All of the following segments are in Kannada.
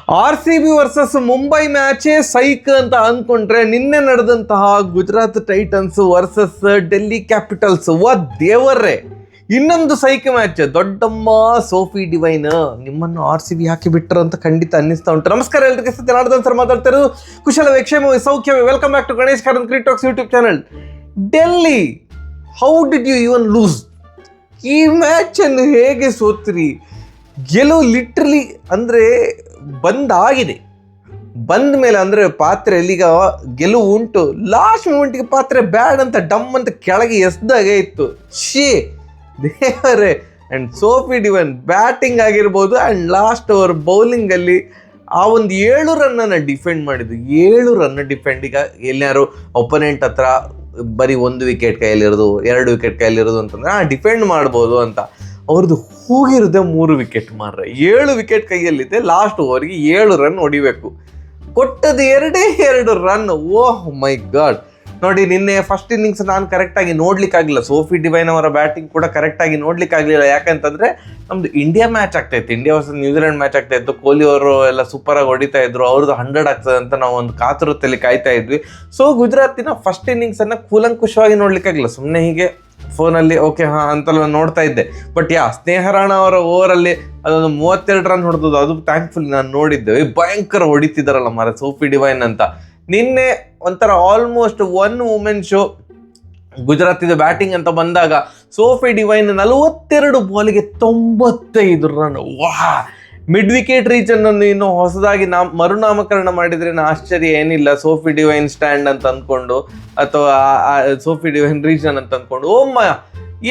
RCB ವರ್ಸಸ್ ಮುಂಬೈ ಮ್ಯಾಚೇ ಸೈಕ್ ಅಂತ ಅಂದ್ಕೊಂಡ್ರೆ ನಿನ್ನೆ ನಡೆದಂತಹ Gujarat Titans versus Delhi capitals ದೇವರೇ ಇನ್ನೊಂದು ಸೈಕ್ ಮ್ಯಾಚ್. ದೊಡ್ಡಮ್ಮ ಸೋಫಿ ಡಿವೈನ್ ನಿಮ್ಮನ್ನು RCB ಹಾಕಿ ಬಿಟ್ಟರು ಅಂತ ಖಂಡಿತ ಅನ್ನಿಸ್ತಾ ಉಂಟು. ನಮಸ್ಕಾರ ಎಲ್ಲರಿಗೆ, ಜನಾರ್ದನ್ ಸರ್ ಮಾತಾಡ್ತಾರೆ. ಕುಶಲವೇ, ಕ್ಷೇಮವೇ, ಸೌಖ್ಯವೇ? Welcome back to Ganesh Karanth Cricketalks YouTube channel. Delhi, how did you even lose? ಈ ಮ್ಯಾಚ್ ಅನ್ನು ಹೇಗೆ ಸೋತ್ರಿ? ಗೆಲುವು ಲಿಟ್ರಲಿ ಅಂದರೆ ಬಂದಾಗಿದೆ. ಬಂದ ಮೇಲೆ ಅಂದರೆ ಪಾತ್ರೆಯಲ್ಲಿ ಈಗ ಗೆಲುವು ಉಂಟು, ಲಾಸ್ಟ್ ಮೂಮೆಂಟ್ಗೆ ಪಾತ್ರೆ ಬ್ಯಾಡ್ ಅಂತ ಡಮ್ ಅಂತ ಕೆಳಗೆ ಎಸ್ದಾಗೆ ಇತ್ತು. ದೇವರೇ. ಆ್ಯಂಡ್ ಸೋಫಿ ಡಿವೈನ್ ಬ್ಯಾಟಿಂಗ್ ಆಗಿರ್ಬೋದು ಆ್ಯಂಡ್ ಲಾಸ್ಟ್ ಓವರ್ ಬೌಲಿಂಗಲ್ಲಿ ಆ ಒಂದು 7 ರನ್ನನ್ನು ಡಿಫೆಂಡ್ ಮಾಡಿದ್ದು. 7 ರನ್ ಡಿಫೆಂಡ್. ಈಗ ಎಲ್ಲಾರು ಒಪೋನೆಂಟ್ ಹತ್ರ ಬರೀ 1 ವಿಕೆಟ್ ಕೈಯಲ್ಲಿರೋದು, 2 ವಿಕೆಟ್ ಕೈಯಲ್ಲಿರೋದು ಅಂತಂದರೆ ಡಿಫೆಂಡ್ ಮಾಡ್ಬೋದು ಅಂತ. ಅವ್ರದ್ದು ಹೋಗಿರೋದೆ 3 ವಿಕೆಟ್ ಮಾರ್ರೆ. 7 ವಿಕೆಟ್ ಕೈಯಲ್ಲಿದೆ. ಲಾಸ್ಟ್ ಓವರ್ಗೆ 7 ರನ್ ಹೊಡಿಬೇಕು. ಕೊಟ್ಟದ್ದು 2 ರನ್. ಓಹ್ ಮೈ ಗಾಡ್. ನೋಡಿ, ನಿನ್ನೆ ಫಸ್ಟ್ ಇನ್ನಿಂಗ್ಸ್ ನಾನು ಕರೆಕ್ಟಾಗಿ ನೋಡ್ಲಿಕ್ಕಾಗಲಿಲ್ಲ. ಸೋಫಿ ಡಿವೈನ್ ಅವರ ಬ್ಯಾಟಿಂಗ್ ಕೂಡ ಕರೆಕ್ಟಾಗಿ ನೋಡ್ಲಿಕ್ಕಾಗಲಿಲ್ಲ. ಯಾಕಂತಂದರೆ ನಮ್ಮದು ಇಂಡಿಯಾ ಮ್ಯಾಚ್ ಆಗ್ತಾಯಿತ್ತು, ಇಂಡಿಯಾ ವರ್ಸಸ್ ನ್ಯೂಜಿಲೆಂಡ್ ಮ್ಯಾಚ್ ಆಗ್ತಾಯಿತ್ತು. ಕೊಹ್ಲಿ ಅವರು ಎಲ್ಲ ಸೂಪರಾಗಿ ಹೊಡಿತಾ ಇದ್ರು. ಅವ್ರದ್ದು 100 ಆಗ್ತದೆ ಅಂತ ನಾವು ಒಂದು ಕಾತುರತೆಯಲ್ಲಿ ಕಾಯ್ತಾ ಇದ್ವಿ. ಸೊ ಗುಜರಾತಿನ ಫಸ್ಟ್ ಇನ್ನಿಂಗ್ಸನ್ನು ಕೂಲಂಕುಷವಾಗಿ ನೋಡ್ಲಿಕ್ಕಾಗಲಿಲ್ಲ. ಸುಮ್ಮನೆ ಹೀಗೆ ಫೋನಲ್ಲಿ ಓಕೆ ಅಂತೆಲ್ಲ ನೋಡ್ತಾ ಇದ್ದೆ. ಬಟ್ ಸ್ನೇಹ ರಾಣ ಅವರ ಓವರಲ್ಲಿ ಅದೊಂದು 32 ರನ್ ಹೊಡೆದದ್ದು, ಅದು ಥ್ಯಾಂಕ್ಫುಲಿ ನಾನು ನೋಡಿದ್ದೆ. ಭಯಂಕರ ಹೊಡಿತಿದ್ದಾರಲ್ಲ ಮಾರ ಸೋಫಿ ಡಿವೈನ್ ಅಂತ. ನಿನ್ನೆ ಒಂಥರ ಆಲ್ಮೋಸ್ಟ್ 1 ವುಮೆನ್ ಶೋ ಗುಜರಾತಿದ ಬ್ಯಾಟಿಂಗ್ ಅಂತ ಬಂದಾಗ ಸೋಫಿ ಡಿವೈನ್ 42 ಬಾಲಿಗೆ 95 ರನ್. ಮಿಡ್ ವಿಕೆಟ್ ರೀಚನ್ನು ಇನ್ನು ಹೊಸದಾಗಿ ಮರುನಾಮಕರಣ ಮಾಡಿದ್ರೆ ಆಶ್ಚರ್ಯ ಏನಿಲ್ಲ. ಸೋಫಿ ಡಿವೈನ್ ಸ್ಟ್ಯಾಂಡ್ ಅಂತ ಅಂದ್ಕೊಂಡು ಅಥವಾ ಸೋಫಿ ಡಿವೈನ್ ರೀಜನ್ ಅಂತ ಅಂದ್ಕೊಂಡು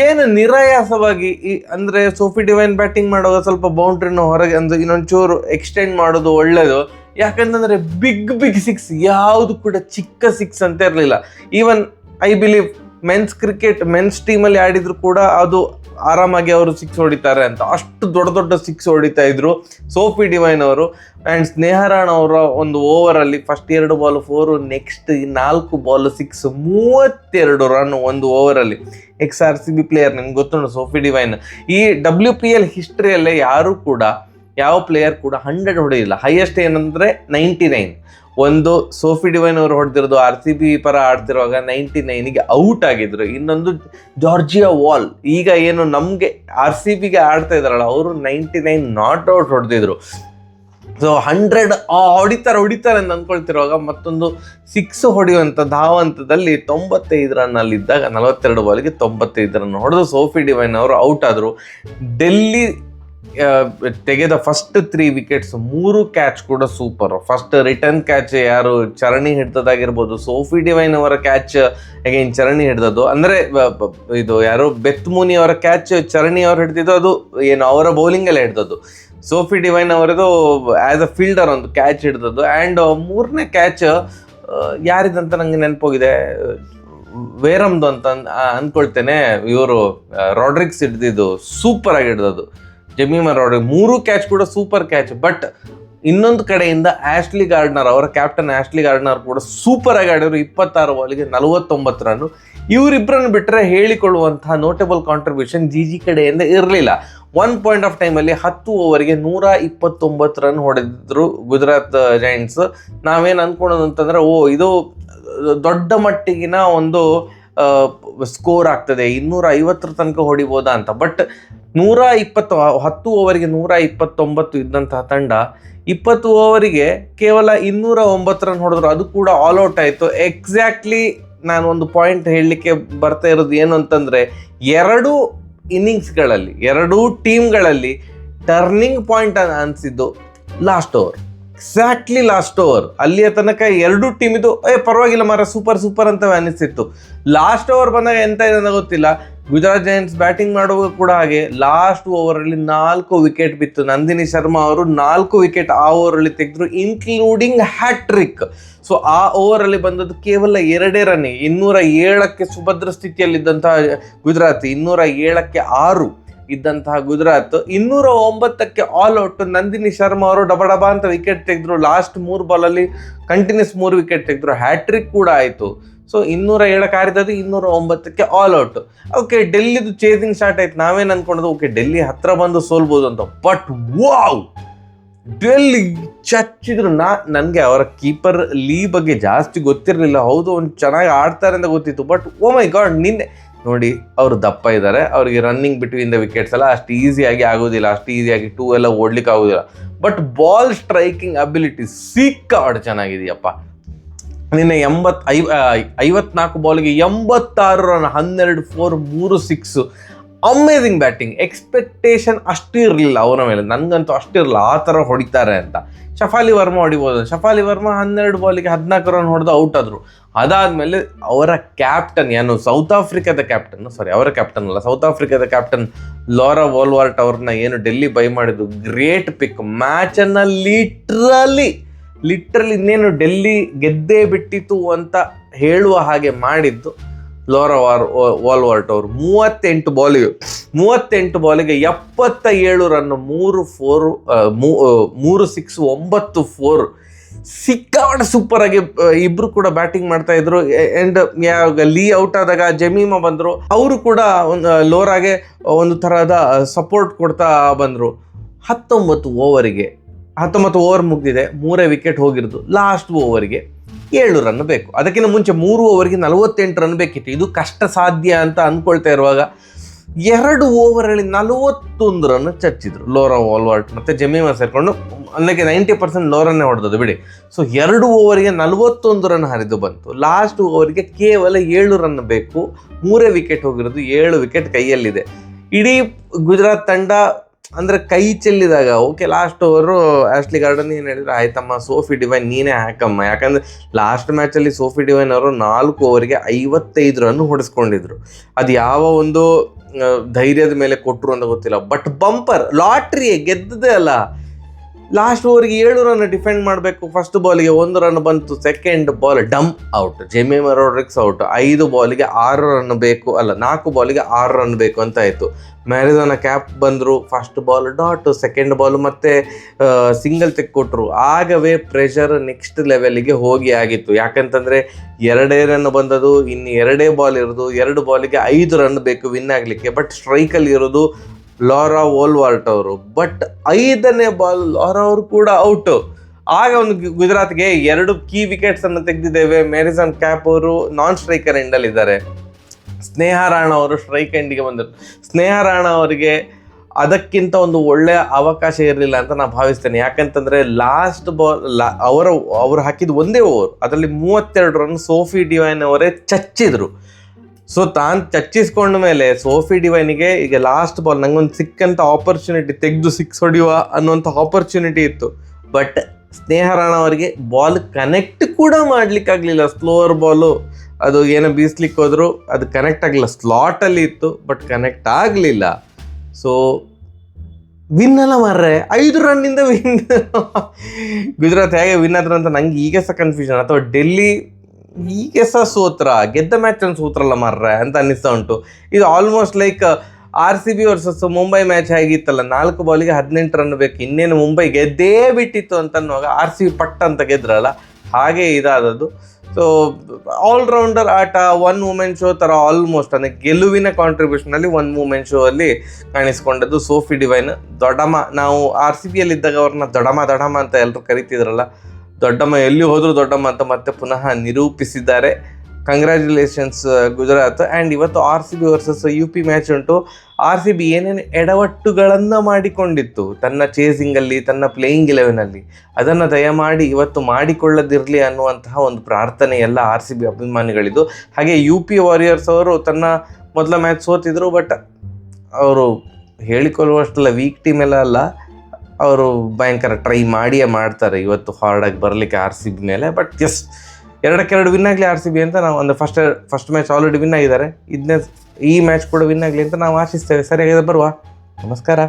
ಏನು ನಿರಾಯಾಸವಾಗಿ ಅಂದರೆ ಸೋಫಿ ಡಿವೈನ್ ಬ್ಯಾಟಿಂಗ್ ಮಾಡುವಾಗ ಸ್ವಲ್ಪ ಬೌಂಡ್ರಿನ ಹೊರಗೆ ಅಂದರೆ ಇನ್ನೊಂಚೂರು ಎಕ್ಸ್ಟೆಂಡ್ ಮಾಡೋದು ಒಳ್ಳೆಯದು. ಯಾಕಂತಂದರೆ ಬಿಗ್ ಸಿಕ್ಸ್ ಯಾವುದು ಕೂಡ ಚಿಕ್ಕ ಸಿಕ್ಸ್ ಅಂತ ಇರಲಿಲ್ಲ. ಈವನ್ ಐ ಬಿಲೀವ್ ಮೆನ್ಸ್ ಟೀಮಲ್ಲಿ ಆಡಿದ್ರು ಕೂಡ ಅದು ಆರಾಮಾಗಿ ಅವರು 6 ಹೊಡಿತಾರೆ ಅಂತ, ಅಷ್ಟು ದೊಡ್ಡ 6 ಹೊಡಿತಾ ಇದ್ರು ಸೋಫಿ ಡಿವೈನ್ ಅವರು. ಆ್ಯಂಡ್ ಸ್ನೇಹ ರಾಣ ಅವರ ಒಂದು ಓವರಲ್ಲಿ first 2 ball 4, next 4 ball 6, 32 run ಒಂದು ಓವರಲ್ಲಿ. RCB ಪ್ಲೇಯರ್, ನಿಮ್ಗೆ ಗೊತ್ತುಂಟು ಸೋಫಿ ಡಿವೈನ್. ಈ WPL ಹಿಸ್ಟ್ರಿಯಲ್ಲೇ ಯಾವ ಪ್ಲೇಯರ್ ಕೂಡ 100 ಹೊಡೆಯಿಲ್ಲ. ಹೈಯೆಸ್ಟ್ ಏನಂದರೆ 99. ಒಂದು ಸೋಫಿ ಡಿವೈನ್ ಅವರು ಹೊಡೆದಿರೋದು RCB ಪರ ಆಡ್ತಿರುವಾಗ 99ಗೆ ಔಟ್ ಆಗಿದ್ರು. ಇನ್ನೊಂದು ಜಾರ್ಜಿಯಾ ವಾಲ್, ಈಗ ಏನು ನಮಗೆ RCBಗೆ ಆಡ್ತಾ ಇದ್ದಾರಲ್ಲ, ಅವರು 99 ನಾಟ್ ಔಟ್ ಹೊಡೆದಿದ್ರು. ಸೊ 100 ಹೊಡಿತಾರೆ ಅಂತ ಅಂದ್ಕೊಳ್ತಿರುವಾಗ ಮತ್ತೊಂದು 6 ಹೊಡೆಯುವಂಥ ಧಾವಂತದಲ್ಲಿ 95 ರನ್ನಲ್ಲಿದ್ದಾಗ 42 ಬಾಲಿಗೆ 95 ರನ್ ಹೊಡೆದು ಸೋಫಿ ಡಿವೈನ್ ಅವರು ಔಟ್ ಆದರು. ಡೆಲ್ಲಿ ತೆಗೆದ ಫಸ್ಟ್ 3 ವಿಕೆಟ್ಸ್ 3 ಕ್ಯಾಚ್ ಕೂಡ ಸೂಪರ್. ಫಸ್ಟ್ ರಿಟರ್ನ್ ಕ್ಯಾಚ್ ಯಾರು ಚರಣಿ ಹಿಡ್ದದಾಗಿರ್ಬೋದು, ಸೋಫಿ ಡಿವೈನ್ ಅವರ ಕ್ಯಾಚ್ ಅಗೇನ್ ಚರಣಿ ಹಿಡ್ದದ್ದು. ಅಂದರೆ ಇದು ಯಾರು ಬೆತ್ ಮೂನಿ ಅವರ ಕ್ಯಾಚ್ ಚರಣಿ ಅವರು ಹಿಡ್ದಿದ್ದು, ಅದು ಏನು ಅವರ ಬೌಲಿಂಗಲ್ಲೇ ಹಿಡ್ದದ್ದು. ಸೋಫಿ ಡಿವೈನ್ ಅವರದು ಆ್ಯಸ್ ಅ ಫೀಲ್ಡರ್ ಒಂದು ಕ್ಯಾಚ್ ಹಿಡ್ದದ್ದು. ಆ್ಯಂಡ್ 3ನೇ ಕ್ಯಾಚ್ ಯಾರಿದಂತ ನನಗೆ ನೆನಪೋಗಿದೆ, ವೇರಮ್ದು ಅಂತ ಅಂದ್ಕೊಳ್ತೇನೆ. ಇವರು ರಾಡ್ರಿಕ್ಸ್ ಹಿಡ್ದಿದ್ದು, ಸೂಪರ್ ಆಗಿ ಹಿಡ್ದದ್ದು ಜಮೀಮಾ ರಾಡ್ರಿಕ್ಸ್. 3 ಕ್ಯಾಚ್ ಕೂಡ ಸೂಪರ್ ಕ್ಯಾಚ್. ಬಟ್ ಇನ್ನೊಂದು ಕಡೆಯಿಂದ ಆಶ್ಲಿ ಗಾರ್ಡ್ನರ್, ಅವರ ಕ್ಯಾಪ್ಟನ್ ಆಶ್ಲಿ ಗಾರ್ಡ್ನರ್ ಕೂಡ ಸೂಪರ್ ಆಗಿ ಆಡಿದ್ರು. 26 ಬಾಲಿಗೆ 49 ರನ್ನು. ಇವರಿಬ್ಬರನ್ನು ಬಿಟ್ಟರೆ ಹೇಳಿಕೊಳ್ಳುವಂತಹ ನೋಟೇಬಲ್ ಕಾಂಟ್ರಿಬ್ಯೂಷನ್ ಜಿ ಕಡೆಯಿಂದ ಇರಲಿಲ್ಲ. 1 ಪಾಯಿಂಟ್ ಆಫ್ ಟೈಮಲ್ಲಿ 10 ಓವರಿಗೆ 129 ರನ್ ಹೊಡೆದಿದ್ರು ಗುಜರಾತ್ ಜೈಂಟ್ಸ್. ನಾವೇನು ಅಂದ್ಕೊಳ್ಳೋದು ಅಂತಂದರೆ, ಇದು ದೊಡ್ಡ ಮಟ್ಟಿಗಿನ ಒಂದು ಸ್ಕೋರ್ ಆಗ್ತದೆ, 250 ತನಕ ಹೊಡಿಬೋದಾ ಅಂತ. ಬಟ್ 10 ಓವರಿಗೆ 129 ಇದ್ದಂತಹ ತಂಡ 20 ಓವರಿಗೆ ಕೇವಲ 209 ರನ್ ಹೊಡೆದ್ರು. ಅದು ಕೂಡ ಆಲ್ ಔಟ್ ಆಯಿತು. ಎಕ್ಸಾಕ್ಟ್ಲಿ ನಾನು ಒಂದು ಪಾಯಿಂಟ್ ಹೇಳಲಿಕ್ಕೆ ಬರ್ತಾ ಇರೋದು ಏನು ಅಂತಂದರೆ, 2 ಇನ್ನಿಂಗ್ಸ್ಗಳಲ್ಲಿ 2 ಟೀಮ್ಗಳಲ್ಲಿ ಟರ್ನಿಂಗ್ ಪಾಯಿಂಟ್ ಅನಿಸಿದ್ದು last over. Exactly last over. ಅಲ್ಲಿಯ ತನಕ 2 ಟೀಮಿದು ಪರವಾಗಿಲ್ಲ ಮಾರ ಸೂಪರ್ ಅಂತ ಅನಿಸಿತ್ತು. ಲಾಸ್ಟ್ ಓವರ್ ಬಂದಾಗ ಎಂತ ಇದೆ ಗೊತ್ತಿಲ್ಲ. ಗುಜರಾತ್ ಜೈಂಟ್ಸ್ ಬ್ಯಾಟಿಂಗ್ ಮಾಡುವಾಗ ಕೂಡ ಹಾಗೆ ಲಾಸ್ಟ್ ಓವರಲ್ಲಿ 4 ವಿಕೆಟ್ ಬಿತ್ತು. ನಂದಿನಿ ಶರ್ಮಾ ಅವರು 4 ವಿಕೆಟ್ ಆ ಓವರಲ್ಲಿ ತೆಗೆದ್ರು, ಇನ್ಕ್ಲೂಡಿಂಗ್ ಹ್ಯಾಟ್ರಿಕ್. ಸೊ ಆ ಓವರಲ್ಲಿ ಬಂದದ್ದು ಕೇವಲ 2 ರನ್. 207ಕ್ಕೆ ಸುಭದ್ರ ಸ್ಥಿತಿಯಲ್ಲಿದ್ದಂತಹ ಗುಜರಾತ್, 207ಕ್ಕೆ 6 ಇದ್ದಂತಹ ಗುಜರಾತ್ 209ಕ್ಕೆ ಆಲ್ ಔಟ್. ನಂದಿನಿ ಶರ್ಮಾ ಅವರು ಡಬ ಅಂತ ವಿಕೆಟ್ ತೆಗೆದ್ರು. ಲಾಸ್ಟ್ 3 ಬಾಲಲ್ಲಿ ಕಂಟಿನ್ಯೂಸ್ 3 ವಿಕೆಟ್ ತೆಗೆದ್ರು. ಹ್ಯಾಟ್ರಿಕ್ ಕೂಡ ಆಯಿತು. ಸೊ 207 ಆಡಿದ್ದು 209ಕ್ಕೆ ಆಲ್ ಔಟ್. ಓಕೆ, ಡೆಲ್ಲಿದು ಚೇಸಿಂಗ್ ಸ್ಟಾರ್ಟ್ ಆಯ್ತು. ನಾವೇನು ಅಂದ್ಕೊಂಡದ್ದು, ಓಕೆ ಡೆಲ್ಲಿ ಹತ್ರ ಬಂದು ಸೋಲ್ಬೋದು ಅಂತ. ಬಟ್ ವಾವ್, ಡೆಲ್ಲಿ ಚಚ್ಚಿದ್ರು. ನನಗೆ ಅವರ ಕೀಪರ್ ಲೀ ಬಗ್ಗೆ ಜಾಸ್ತಿ ಗೊತ್ತಿರಲಿಲ್ಲ. ಹೌದು ಅವ್ನು ಚೆನ್ನಾಗಿ ಆಡ್ತಾರೆ ಅಂತ ಗೊತ್ತಿತ್ತು, ಬಟ್ ಓ ಮೈ ಗಾಡ್, ನಿನ್ನೆ ನೋಡಿ ಅವರು ದಪ್ಪ ಇದ್ದಾರೆ, ಅವರಿಗೆ ರನ್ನಿಂಗ್ ಬಿಟ್ವೀನ್ ದ ವಿಕೆಟ್ಸ್ ಎಲ್ಲ ಅಷ್ಟು ಈಸಿಯಾಗಿ ಆಗೋದಿಲ್ಲ, ಅಷ್ಟು ಈಸಿಯಾಗಿ ಟೂ ಎಲ್ಲ ಓಡ್ಲಿಕ್ಕೆ ಆಗೋದಿಲ್ಲ. ಬಟ್ ಬಾಲ್ ಸ್ಟ್ರೈಕಿಂಗ್ ಅಬಿಲಿಟಿ ಸಿಕ್ಕಾಡ್ ಚೆನ್ನಾಗಿದೆಯಪ್ಪ. ನಿನ್ನೆ 54 ಬಾಲ್ಗೆ 86 ರನ್, 12 4, 3 6. Amazing batting. ಎಕ್ಸ್ಪೆಕ್ಟೇಷನ್ ಅಷ್ಟು ಇರಲಿಲ್ಲ ಅವರ ಮೇಲೆ, ನನಗಂತೂ ಅಷ್ಟಿರಲಿಲ್ಲ ಆ ಥರ ಹೊಡಿತಾರೆ ಅಂತ. ಶಫಾಲಿ ವರ್ಮಾ ಹೊಡಿಬೋದು. ಶಫಾಲಿ ವರ್ಮಾ 12 ಬಾಲಿಗೆ 14 ರನ್ ಹೊಡೆದು ಔಟ್ ಆದರು. ಅದಾದಮೇಲೆ ಅವರ ಕ್ಯಾಪ್ಟನ್ ಸೌತ್ ಆಫ್ರಿಕಾದ ಕ್ಯಾಪ್ಟನ್ ಲಾರಾ ವೋಲ್ವಾರ್ಟ್ ಅವ್ರನ್ನ ಡೆಲ್ಲಿ ಬೈ ಮಾಡಿದ್ದು ಗ್ರೇಟ್ ಪಿಕ್. ಮ್ಯಾಚನ್ನು ಲಿಟ್ರಲಿ ಇನ್ನೇನು ಡೆಲ್ಲಿ ಗೆದ್ದೇ ಬಿಟ್ಟಿತ್ತು ಅಂತ ಹೇಳುವ ಹಾಗೆ ಮಾಡಿದ್ದು ಲಾರಾ ವೋಲ್ವಾರ್ಟ್ ಅವರು. 38 ಬಾಲಿಗೆ 77 ರನ್, 3 4, 3 6, 9 4. ಸಿಕ್ಕಾಪಟ್ಟೆ ಸೂಪರ್ ಆಗಿ ಇಬ್ರು ಕೂಡ ಬ್ಯಾಟಿಂಗ್ ಮಾಡ್ತಾ ಇದ್ರು. ಅಂಡ್ ಲೀ ಔಟ್ ಆದಾಗ ಜಮೀಮಾ ಬಂದ್ರು, ಅವರು ಕೂಡ ಲೋರಾಗೆ ಒಂದು ತರಹದ ಸಪೋರ್ಟ್ ಕೊಡ್ತಾ ಬಂದ್ರು. 19 ಓವರ್ ಮುಗಿದಿದೆ, 3 ವಿಕೆಟ್ ಹೋಗಿರೋದು. ಲಾಸ್ಟ್ ಓವರ್ಗೆ 7 ರನ್ ಬೇಕು. ಅದಕ್ಕಿಂತ ಮುಂಚೆ 3 ಓವರ್ಗೆ 48 ರನ್ ಬೇಕಿತ್ತು. ಇದು ಕಷ್ಟ ಸಾಧ್ಯ ಅಂತ ಅಂದ್ಕೊಳ್ತಾ ಇರುವಾಗ 2 ಓವರಲ್ಲಿ 41 ರನ್ ಚಚ್ಚಿದ್ರು ಲಾರಾ ವೋಲ್ವಾರ್ಟ್ ಮತ್ತು ಜಮೀಮಾ ಸೇರಿಕೊಂಡು. ಅಲ್ಲಿಗೆ 90% ಲೋರನ್ನೇ ಹೊಡೆದದ್ದು ಬಿಡಿ. ಸೊ 2 ಓವರಿಗೆ 41 ರನ್ ಹರಿದು ಬಂತು. ಲಾಸ್ಟ್ ಓವರ್ಗೆ ಕೇವಲ 7 ರನ್ ಬೇಕು. 3 ವಿಕೆಟ್ ಹೋಗಿರೋದು, 7 ವಿಕೆಟ್ ಕೈಯಲ್ಲಿದೆ. ಇಡೀ ಗುಜರಾತ್ ತಂಡ ಅಂದರೆ ಕೈ ಚೆಲ್ಲಿದಾಗ ಓಕೆ, ಲಾಸ್ಟ್ ಓವರು ಆಶ್ಲಿ ಗಾರ್ಡನ್ ಏನು ಹೇಳಿದ್ರು, ಆಯ್ತಮ್ಮ ಸೋಫಿ ಡಿವೈನ್ ನೀನೇ ಹಾಕಮ್ಮ. ಯಾಕಂದರೆ ಲಾಸ್ಟ್ ಮ್ಯಾಚಲ್ಲಿ ಸೋಫಿ ಡಿವೈನ್ ಅವರು 4 ಓವರಿಗೆ 55 ರನ್ ಹೊಡೆಸ್ಕೊಂಡಿದ್ರು. ಅದು ಯಾವ ಒಂದು ಧೈರ್ಯದ ಮೇಲೆ ಕೊಟ್ಟರು ಅಂತ ಗೊತ್ತಿಲ್ಲ. ಬಟ್ ಬಂಪರ್ ಲಾಟ್ರಿ ಗೆದ್ದದೇ ಅಲ್ಲ. ಲಾಸ್ಟ್ ಓವರ್ಗೆ 7 ರನ್ ಡಿಫೆಂಡ್ ಮಾಡಬೇಕು. ಫಸ್ಟ್ ಬಾಲಿಗೆ 1 ರನ್ ಬಂತು, ಸೆಕೆಂಡ್ ಬಾಲ್ ಡಂಪ್ ಔಟ್, ಜೆಮಿಮಾ ರೋಡ್ರಿಗ್ಸ್ ಔಟ್. 5 ಬಾಲಿಗೆ 6 ರನ್ ಬೇಕು, 4 ಬಾಲಿಗೆ 6 ರನ್ ಬೇಕು ಅಂತ ಆಯಿತು. ಮ್ಯಾರಿಡೋನಾ ಕ್ಯಾಪ್ ಬಂದರು, first ball dot, second ball ಮತ್ತೆ ಸಿಂಗಲ್ ತೆಕ್ಕೊಟ್ರು. ಆಗವೇ ಪ್ರೆಷರ್ ನೆಕ್ಸ್ಟ್ ಲೆವೆಲ್ಗೆ ಹೋಗಿ ಆಗಿತ್ತು. ಯಾಕಂತಂದರೆ 2 ರನ್ ಬಂದದು, ಇನ್ನು 2 ಬಾಲ್ ಇರೋದು. 2 ಬಾಲಿಗೆ 5 ರನ್ ಬೇಕು ವಿನ್ ಆಗಲಿಕ್ಕೆ. ಬಟ್ ಸ್ಟ್ರೈಕಲ್ಲಿ ಇರೋದು ಲಾರಾ ವೋಲ್ವಾರ್ಟ್ ಅವರು. ಬಟ್ 5ನೇ ಬಾಲ್ ಲಾರಾ ಅವರು ಕೂಡ ಔಟು. ಆಗ ಒಂದು ಗುಜರಾತ್ಗೆ 2 ಕೀ ವಿಕೆಟ್ಸ್ ಅನ್ನು ತೆಗೆದಿದ್ದೇವೆ. ಮ್ಯಾರಿಸನ್ ಕ್ಯಾಪ್ ಅವರು ನಾನ್ ಸ್ಟ್ರೈಕರ್ ಎಂಡಲ್ಲಿದ್ದಾರೆ. ಸ್ನೇಹ ರಾಣಾ ಅವರು ಸ್ಟ್ರೈಕ್ ಎಂಡಿಗೆ ಬಂದರು. ಸ್ನೇಹ ರಾಣಾ ಅವರಿಗೆ ಅದಕ್ಕಿಂತ ಒಂದು ಒಳ್ಳೆಯ ಅವಕಾಶ ಇರಲಿಲ್ಲ ಅಂತ ನಾನು ಭಾವಿಸ್ತೇನೆ. ಯಾಕಂತಂದರೆ ಲಾಸ್ಟ್ ಬಾಲ್ ಅವರು ಹಾಕಿದ ಒಂದೇ ಓವರ್, ಅದರಲ್ಲಿ 32 ರನ್ ಸೋಫಿ ಡಿವೈನ್ ಅವರೇ ಚಚ್ಚಿದ್ರು. ಸೊ ತಾನು ಚಚ್ಚಿಸ್ಕೊಂಡ ಮೇಲೆ ಸೋಫಿ ಡಿವೈನಿಗೆ ಈಗ ಲಾಸ್ಟ್ ಬಾಲ್ ನಂಗೊಂದು ಸಿಕ್ಕಂಥ ಆಪರ್ಚುನಿಟಿ, ತೆಗೆದು 6 ಹೊಡೆಯುವ ಅನ್ನುವಂಥ ಆಪರ್ಚುನಿಟಿ ಇತ್ತು. ಬಟ್ ಸ್ನೇಹ ರಾಣಾ ಅವರಿಗೆ ಬಾಲ್ ಕನೆಕ್ಟ್ ಕೂಡ ಮಾಡಲಿಕ್ಕಾಗಲಿಲ್ಲ. ಸ್ಲೋವರ್ ಬಾಲು ಅದು ಏನೋ ಬೀಸ್ಲಿಕ್ಕೆ ಹೋದ್ರು, ಅದು ಕನೆಕ್ಟ್ ಆಗಲಿಲ್ಲ. ಸ್ಲಾಟಲ್ಲಿ ಇತ್ತು ಬಟ್ ಕನೆಕ್ಟ್ ಆಗಲಿಲ್ಲ. ಸೊ ವಿನ್ ಅಲ್ಲ ಮಾರ್ರೆ, 5 ರನ್ನಿಂದ ವಿನ್. ಗುಜರಾತ್ ಹೇಗೆ ವಿನ್ ಆದ್ರು ಅಂತ ನಂಗೆ ಈಗ ಸಹ ಕನ್ಫ್ಯೂಷನ್. ಅಥವಾ ಡೆಲ್ಲಿ ಹೀಗೆ ಸಹ ಸೋತ್ರ, ಗೆದ್ದ ಮ್ಯಾಚನ್ನು ಸೋತ್ರಲ್ಲ ಮಾರ್ರೆ ಅಂತ ಅನ್ನಿಸ್ತಾ ಉಂಟು. ಇದು almost like RCB versus Mumbai match ಹೇಗಿತ್ತಲ್ಲ, 4 ಬಾಲಿಗೆ 18 ರನ್ ಬೇಕು, ಇನ್ನೇನು ಮುಂಬೈ ಗೆದ್ದೇ ಬಿಟ್ಟಿತ್ತು ಅಂತ ಅನ್ನುವಾಗ RCB ಪಟ್ಟ ಅಂತ ಗೆದ್ರಲ್ಲ, ಹಾಗೆ ಇದಾದದ್ದು. ಸೊ ಆಲ್ರೌಂಡರ್ ಆಟ, 1 ವುಮೆನ್ ಶೋ ಥರ ಆಲ್ಮೋಸ್ಟ್. ಅಂದರೆ ಗೆಲುವಿನ ಕಾಂಟ್ರಿಬ್ಯೂಷನಲ್ಲಿ 1 ವುಮೆನ್ ಶೋ ಅಲ್ಲಿ ಕಾಣಿಸ್ಕೊಂಡದ್ದು ಸೋಫಿ ಡಿವೈನ್. ದೊಡ್ಡಮ್ಮ, ನಾವು RCBಯಲ್ಲಿದ್ದಾಗ ಅವ್ರನ್ನ ದೊಡ್ಡಮ್ಮ ಅಂತ ಎಲ್ಲರೂ ಕರಿತಿದ್ರಲ್ಲ, ದೊಡ್ಡಮ್ಮ ಎಲ್ಲಿ ಹೋದರೂ ದೊಡ್ಡಮ್ಮ ಅಂತ ಮತ್ತೆ ಪುನಃ ನಿರೂಪಿಸಿದ್ದಾರೆ. ಕಂಗ್ರ್ಯಾಚುಲೇಷನ್ಸ್ ಗುಜರಾತ್. ಆ್ಯಂಡ್ ಇವತ್ತು RCB ವರ್ಸಸ್ UP ಮ್ಯಾಚ್ ಉಂಟು. RCB ಏನೇನು ಎಡವಟ್ಟುಗಳನ್ನು ಮಾಡಿಕೊಂಡಿತ್ತು ತನ್ನ ಚೇಸಿಂಗಲ್ಲಿ, ತನ್ನ ಪ್ಲೇಯಿಂಗ್ 11ಅಲ್ಲಿ, ಅದನ್ನು ದಯಮಾಡಿ ಇವತ್ತು ಮಾಡಿಕೊಳ್ಳದಿರಲಿ ಅನ್ನುವಂತಹ ಒಂದು ಪ್ರಾರ್ಥನೆ ಎಲ್ಲ RCB ಅಭಿಮಾನಿಗಳಿದ್ದು. ಹಾಗೆ UP ವಾರಿಯರ್ಸ್ ಅವರು ತನ್ನ ಮೊದಲ ಮ್ಯಾಚ್ ಸೋತಿದ್ರು. ಬಟ್ ಅವರು ಹೇಳಿಕೊಳ್ಳುವಷ್ಟೆಲ್ಲ ವೀಕ್ ಟೀಮ್ ಎಲ್ಲ ಅಲ್ಲ, ಅವರು ಭಯಂಕರ ಟ್ರೈ ಮಾಡಿಯೇ ಮಾಡ್ತಾರೆ ಇವತ್ತು ಹಾರ್ಡಾಗಿ ಬರಲಿಕ್ಕೆ RCB ಮೇಲೆ. ಬಟ್ ಎಸ್, 2-2 ವಿನ್ ಆಗಲಿ RCB ಅಂತ ನಾವು, ಒಂದು ಫಸ್ಟ್ ಮ್ಯಾಚ್ ಆಲ್ರೆಡಿ ವಿನ್ ಆಗಿದ್ದಾರೆ, ಈ ಮ್ಯಾಚ್ ಕೂಡ ವಿನ್ ಆಗಲಿ ಅಂತ ನಾವು ಆಶಿಸ್ತೇವೆ. ಸರಿಯಾಗಿದೆ, ಬರುವ. ನಮಸ್ಕಾರ.